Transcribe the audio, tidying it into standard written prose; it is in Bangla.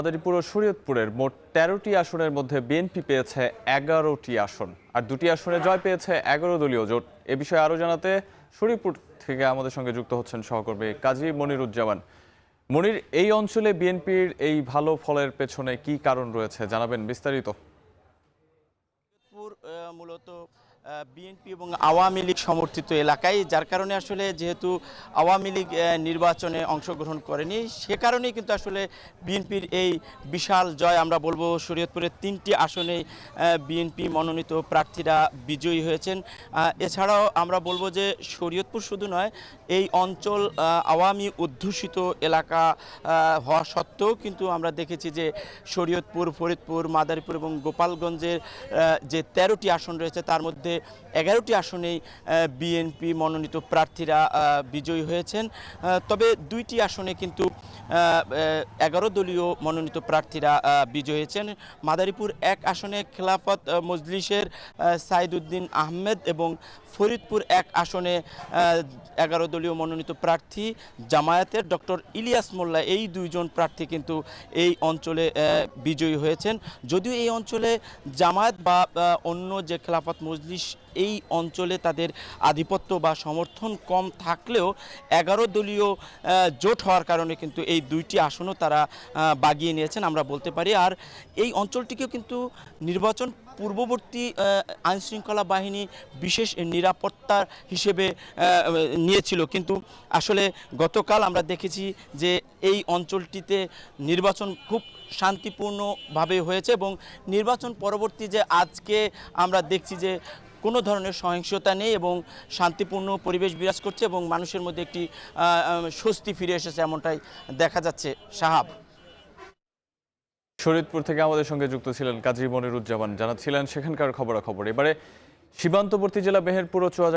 মাদারীপুর ও শরীয়তপুরের মোট ১৩টি আসনের মধ্যে বিএনপি পেয়েছে ১১টি আসন, আর ২টি আসনে জয় পেয়েছে ১১ দলীয় জোট। এ বিষয়ে আরও জানাতে শরীয়তপুর থেকে আমাদের সঙ্গে যুক্ত হচ্ছেন সহকর্মী কাজী মনিরুজ্জামান। মনির, এই অঞ্চলে বিএনপির এই ভালো ফলের পেছনে কি কারণ রয়েছে, জানাবেন বিস্তারিত। মূলত বিএনপি এবং আওয়ামী লীগ সমর্থিত এলাকায়, যার কারণে আসলে যেহেতু আওয়ামী লীগ নির্বাচনে অংশগ্রহণ করেনি, সে কারণেই কিন্তু আসলে বিএনপির এই বিশাল জয়। আমরা বলবো শরীয়তপুরের ৩টি আসনে বিএনপি মনোনীত প্রার্থীরা বিজয়ী হয়েছেন। এছাড়াও আমরা বলবো যে শরীয়তপুর শুধু নয়, এই অঞ্চল আওয়ামী অধ্যুষিত এলাকা হওয়া সত্ত্বেও কিন্তু আমরা দেখেছি যে শরীয়তপুর, ফরিদপুর, মাদারীপুর এবং গোপালগঞ্জের যে ১৩টি আসন রয়েছে তার মধ্যে ১১টি আসনেই বিএনপি মনোনীত প্রার্থীরা বিজয়ী হয়েছেন। তবে ২টি আসনে কিন্তু ১১ দলীয় মনোনীত প্রার্থীরা বিজয়ী হয়েছেন। মাদারীপুর ১ আসনে খেলাফত মজলিসের সাইদুদ্দিন আহমেদ এবং ফরিদপুর ১ আসনে ১১ দলীয় মনোনীত প্রার্থী জামায়াতের ডক্টর ইলিয়াস মোল্লা, এই দুইজন প্রার্থী কিন্তু এই অঞ্চলে বিজয়ী হয়েছেন। যদিও এই অঞ্চলে জামায়াত বা অন্য যে খেলাফত মজলিস এই অঞ্চলে তাদের আধিপত্য বা সমর্থন কম থাকলেও ১১ দলীয় জোট হওয়ার কারণে কিন্তু এই ২টি আসনও তারা বাগিয়ে নিয়েছেন আমরা বলতে পারি। আর এই অঞ্চলটিকেও কিন্তু নির্বাচন পূর্ববর্তী আইনশৃঙ্খলা বাহিনী বিশেষ নিরাপত্তা হিসেবে নিয়েছিল, কিন্তু আসলে গতকাল আমরা দেখেছি যে এই অঞ্চলটিতে নির্বাচন খুব শান্তিপূর্ণভাবে হয়েছে এবং নির্বাচন পরবর্তী যে আজকে আমরা দেখছি যে কোনো ধরনের সহিংসতা নেই এবং শান্তিপূর্ণ পরিবেশ বিরাজ করছে এবং মানুষের মধ্যে একটি স্বস্তি ফিরে এসেছে, এমনটাই দেখা যাচ্ছে। সাহাব, শরীয়তপুর থেকে আমাদের সঙ্গে যুক্ত ছিলেন কাজী মনিরুজ্জামান, জানাচ্ছিলেন সেখানকার খবরাখবর। এবারে সীমান্তবর্তী জেলা মেহেরপুর ও